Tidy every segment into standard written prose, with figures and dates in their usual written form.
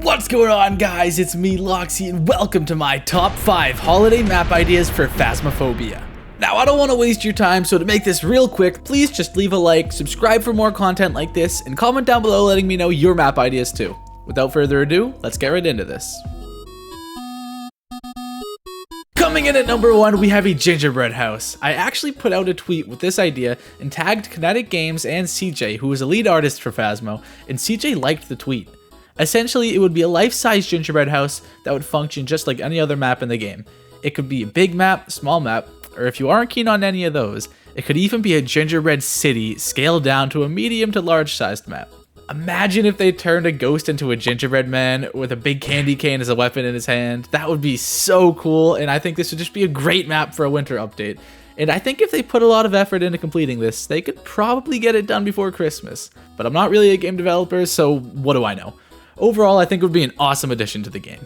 What's going on, guys? It's me, Loxy, and welcome to my top 5 holiday map ideas for Phasmophobia. Now, I don't want to waste your time, so to make this real quick, please just leave a like, subscribe for more content like this, and comment down below letting me know your map ideas too. Without further ado, let's get right into this. Coming in at number 1, we have a Gingerbread House. I actually put out a tweet with this idea and tagged Kinetic Games and CJ, who is a lead artist for Phasmo, and CJ liked the tweet. Essentially, it would be a life-size gingerbread house that would function just like any other map in the game. It could be a big map, small map, or if you aren't keen on any of those, it could even be a gingerbread city scaled down to a medium to large-sized map. Imagine if they turned a ghost into a gingerbread man with a big candy cane as a weapon in his hand. That would be so cool, and I think this would just be a great map for a winter update. And I think if they put a lot of effort into completing this, they could probably get it done before Christmas. But I'm not really a game developer, so what do I know? Overall, I think it would be an awesome addition to the game.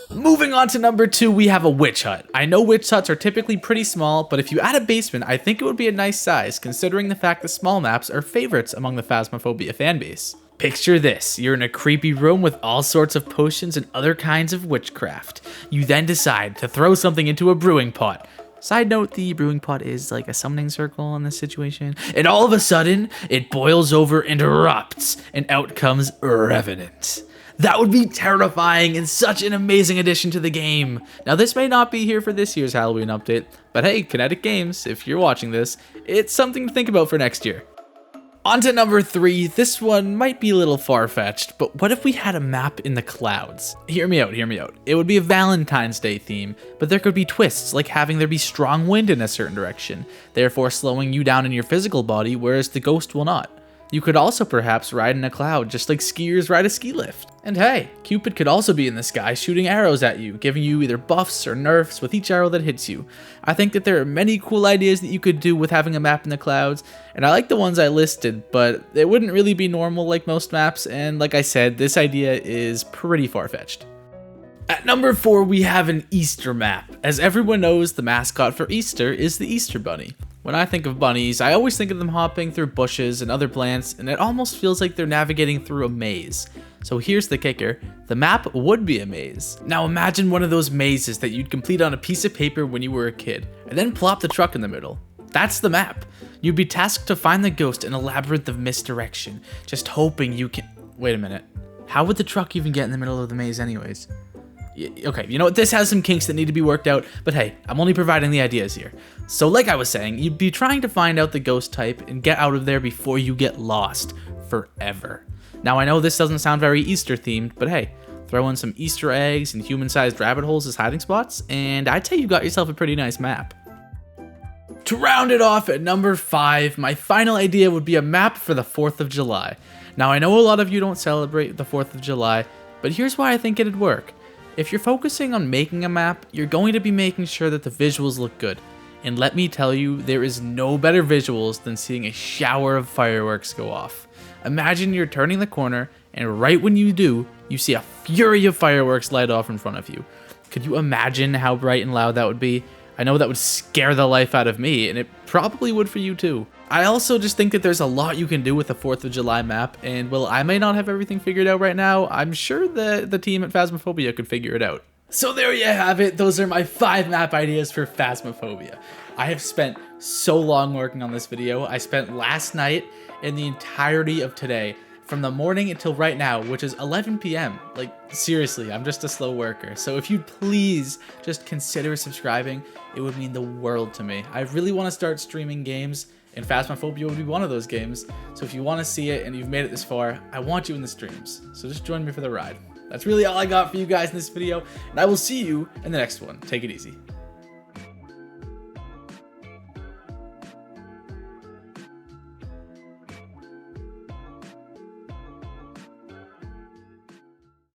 Moving on to number 2, we have a witch hut. I know witch huts are typically pretty small, but if you add a basement, I think it would be a nice size, considering the fact that small maps are favorites among the Phasmophobia fanbase. Picture this, you're in a creepy room with all sorts of potions and other kinds of witchcraft. You then decide to throw something into a brewing pot. Side note, the brewing pot is like a summoning circle in this situation. And all of a sudden, it boils over and erupts, and out comes Revenant. That would be terrifying and such an amazing addition to the game. Now, this may not be here for this year's Halloween update, but hey, Kinetic Games, if you're watching this, it's something to think about for next year. On to number 3, this one might be a little far-fetched, but what if we had a map in the clouds? Hear me out. It would be a Valentine's Day theme, but there could be twists, like having there be strong wind in a certain direction, therefore slowing you down in your physical body, whereas the ghost will not. You could also perhaps ride in a cloud, just like skiers ride a ski lift. And hey, Cupid could also be in the sky shooting arrows at you, giving you either buffs or nerfs with each arrow that hits you. I think that there are many cool ideas that you could do with having a map in the clouds, and I like the ones I listed, but it wouldn't really be normal like most maps, and like I said, this idea is pretty far-fetched. At number 4, we have an Easter map. As everyone knows, the mascot for Easter is the Easter Bunny. When I think of bunnies, I always think of them hopping through bushes and other plants, and it almost feels like they're navigating through a maze. So here's the kicker, the map would be a maze. Now imagine one of those mazes that you'd complete on a piece of paper when you were a kid, and then plop the truck in the middle. That's the map. You'd be tasked to find the ghost in a labyrinth of misdirection, just hoping you can... Wait a minute, how would the truck even get in the middle of the maze anyways? Okay, you know what, this has some kinks that need to be worked out, but hey, I'm only providing the ideas here. So like I was saying, you'd be trying to find out the ghost type and get out of there before you get lost forever. Now I know this doesn't sound very Easter themed, but hey, throw in some Easter eggs and human-sized rabbit holes as hiding spots, and I'd say you got yourself a pretty nice map. To round it off at number 5, my final idea would be a map for the 4th of July. Now I know a lot of you don't celebrate the 4th of July, but here's why I think it'd work. If you're focusing on making a map, you're going to be making sure that the visuals look good. And let me tell you, there is no better visuals than seeing a shower of fireworks go off. Imagine you're turning the corner, and right when you do, you see a fury of fireworks light off in front of you. Could you imagine how bright and loud that would be? I know that would scare the life out of me, and it probably would for you too. I also just think that there's a lot you can do with the 4th of July map, and while I may not have everything figured out right now, I'm sure that the team at Phasmophobia could figure it out. So there you have it, those are my 5 map ideas for Phasmophobia. I have spent so long working on this video. I spent last night and the entirety of today, from the morning until right now, which is 11 p.m. Like, seriously, I'm just a slow worker. So if you'd please just consider subscribing, it would mean the world to me. I really want to start streaming games, and Phasmophobia would be one of those games. So if you want to see it and you've made it this far, I want you in the streams. So just join me for the ride. That's really all I got for you guys in this video, and I will see you in the next one. Take it easy.